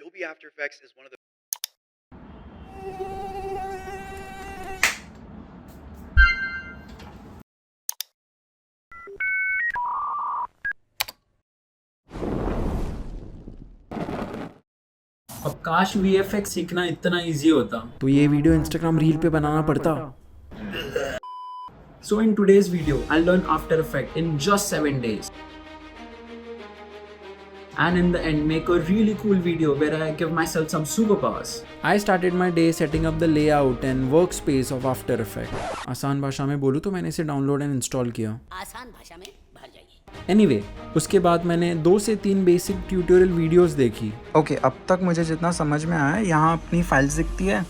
Adobe After Effects is one of the अब काश VFX सीखना इतना इजी होता तो ये वीडियो इंस्टाग्राम रील पे बनाना पड़ता. So in today's video, I'll learn After Effects in just 7 days. And in the end, make a really cool video where I give myself some superpowers. I started my day setting up the layout and workspace of After Effects. आसान भाषा में बोलूँ तो मैंने इसे download and install किया. आसान भाषा में भर जाइए. Anyway, उसके बाद मैंने 2 से 3 बेसिक ट्यूटोरियल वीडियोस देखी. ओके, अब तक मुझे जितना समझ में आया, यहाँ अपनी फाइल्स दिखती है,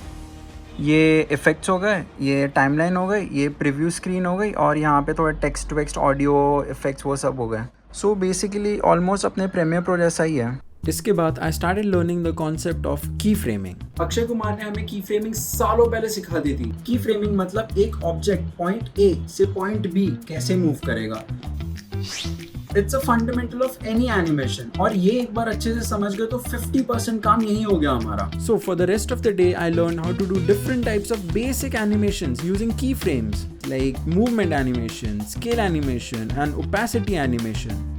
ये इफ़ेक्ट्स हो गए, ये टाइमलाइन हो गई, ये प्रीव्यू स्क्रीन हो गई और यहाँ पे थोड़ा टेक्स्ट वेक्स्ट ऑडियो इफ़ेक्ट्स वो सब हो गए. सो बेसिकली ऑलमोस्ट अपने प्रीमियर प्रो जैसा ही है. इसके बाद I started learning the concept of की फ्रेमिंग. अक्षय कुमार ने हमें की फ्रेमिंग सालों पहले सिखा दी थी. की फ्रेमिंग मतलब एक ऑब्जेक्ट पॉइंट ए से पॉइंट बी कैसे मूव करेगा. It's a fundamental of any animation और ये एक बार अच्छे से समझ गए तो 50% काम यही हो गया हमारा. So for the rest of the day I learn how to do different types of basic animations using key frames like movement animation, scale animation and opacity animation.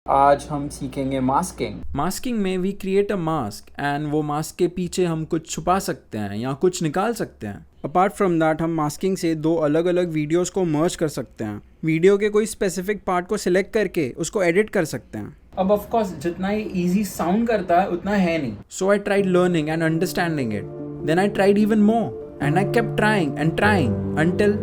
आज हम सीखेंगे मास्किंग. मास्किंग में we create a mask and वो mask के पीछे हम कुछ छुपा सकते हैं या कुछ निकाल सकते हैं. अपार्ट फ्रॉम दैट हम मास्किंग से 2 अलग अलग वीडियोस को मर्ज कर सकते हैं. वीडियो के कोई स्पेसिफिक पार्ट को सिलेक्ट करके उसको एडिट कर सकते हैं. अब ऑफ कोर्स जितना ये इजी साउंड करता है उतना है नहीं. So I tried learning and understanding it. Then I tried even more and I kept trying until.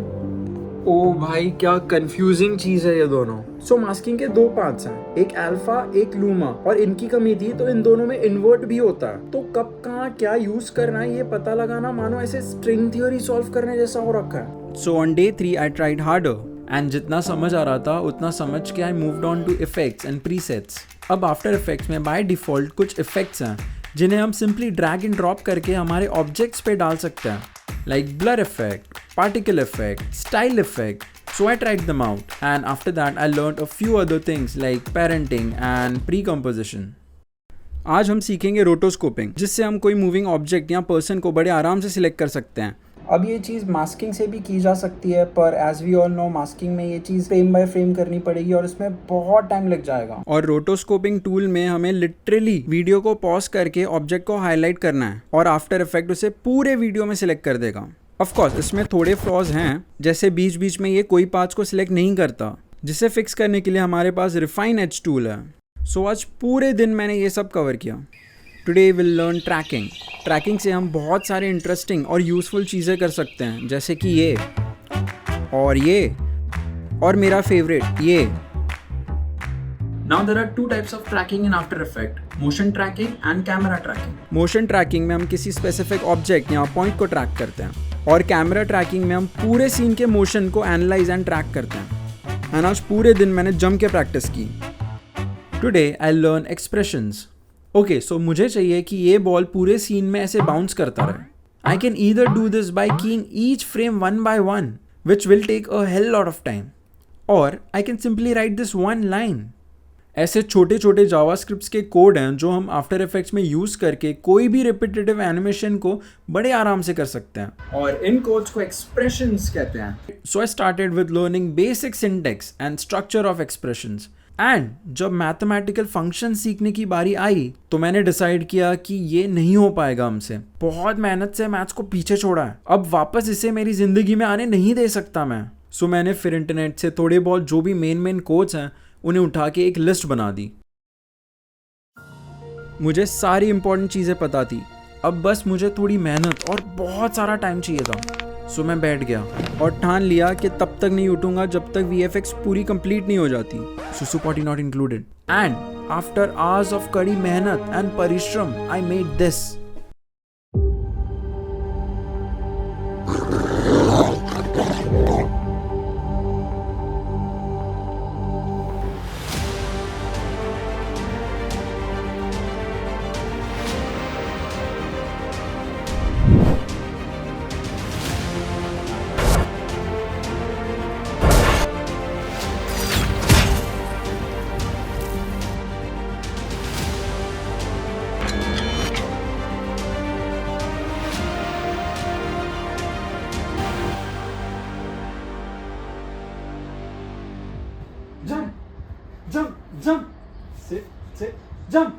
ओ भाई, क्या कंफ्यूजिंग चीज़ है ये दोनों. सो मास्किंग के 2 पार्ट्स हैं, एक अल्फा एक लूमा, और इनकी कमी थी तो इन दोनों में इन्वर्ट भी होता है. तो कब कहाँ क्या यूज करना है ये पता लगाना मानो ऐसे स्ट्रिंग थ्योरी सॉल्व करने जैसा हो रखा है. So on day 3 I tried harder and जितना समझ आ रहा था उतना समझ के I moved on to effects and presets. अब आफ्टर इफेक्ट्स में बाय डिफॉल्ट कुछ इफेक्ट्स हैं जिन्हें हम सिंपली ड्रैग एंड ड्रॉप करके हमारे ऑब्जेक्ट्स पे डाल सकते हैं, like blur effect, particle effect, style effect. So I tried them out and after that I learned a few other things like parenting and pre-composition. आज हम सीखेंगे रोटोस्कोपिंग, जिससे हम कोई मूविंग ऑब्जेक्ट या पर्सन को बड़े आराम से सिलेक्ट कर सकते हैं. अब ये चीज़ मास्किंग से भी की जा सकती है, पर as we all know masking में ये चीज़ फ्रेम बाय फ्रेम करनी पड़ेगी और इसमें बहुत टाइम लग जाएगा. और रोटोस्कोपिंग टूल में हमें लिटरली वीडियो को पॉज करके ऑब्जेक्ट को हाईलाइट करना है और आफ्टर इफेक्ट उसे पूरे वीडियो में सिलेक्ट कर देगा. ऑफ कोर्स इसमें थोड़े फ्लॉज हैं, जैसे बीच बीच में ये कोई पार्ट्स को सिलेक्ट नहीं करता, जिसे फिक्स करने के लिए हमारे पास रिफाइन एज टूल है. सो आज पूरे दिन मैंने ये सब कवर किया. Today will learn tracking. Tracking से हम बहुत सारे इंटरेस्टिंग और यूजफुल चीज़ें कर सकते हैं, जैसे कि ये और मेरा फेवरेट ये. Now there are 2 types of tracking in After Effects: motion tracking and camera tracking. Motion tracking में हम किसी स्पेसिफिक ऑब्जेक्ट या पॉइंट को ट्रैक करते हैं और कैमरा ट्रैकिंग में हम पूरे सीन के मोशन को एनालाइज एंड ट्रैक करते हैं. एंड आज पूरे दिन मैंने जम के प्रैक्टिस की. Today I learn expressions. Okay, so मुझे चाहिए कि ये बॉल पूरे सीन में ऐसे बाउंस करता रहे. I can either do this by keying each frame 1 by 1 which will take a hell lot of time, और I can simply write this 1 line. ऐसे छोटे छोटे जावास्क्रिप्ट्स के कोड हैं जो हम आफ्टर इफेक्ट्स में यूज़ करके कोई भी रिपीटेटिव एनिमेशन को बड़े आराम से कर सकते हैं, और इन कोड्स को एक्सप्रेशंस कहते हैं. So I started with learning basic syntax and structure of expressions. And जब मैथमेटिकल फंक्शन सीखने की बारी आई तो मैंने डिसाइड किया कि ये नहीं हो पाएगा हमसे. बहुत मेहनत से मैथ्स को पीछे छोड़ा है, अब वापस इसे मेरी ज़िंदगी में आने नहीं दे सकता मैं. सो मैंने फिर इंटरनेट से थोड़े बहुत जो भी मेन कोड्स हैं उन्हें उठा के एक लिस्ट बना दी. मुझे सारी इंपॉर्टेंट चीज़ें पता थी, अब बस मुझे थोड़ी मेहनत और बहुत सारा टाइम चाहिए था. सो मैं बैठ गया और ठान लिया कि तब तक नहीं उठूंगा जब तक VFX पूरी कंप्लीट नहीं हो जाती. सुसु potty not included. And after hours of कड़ी मेहनत एंड परिश्रम I made this. jump, jump, jump, sit, jump.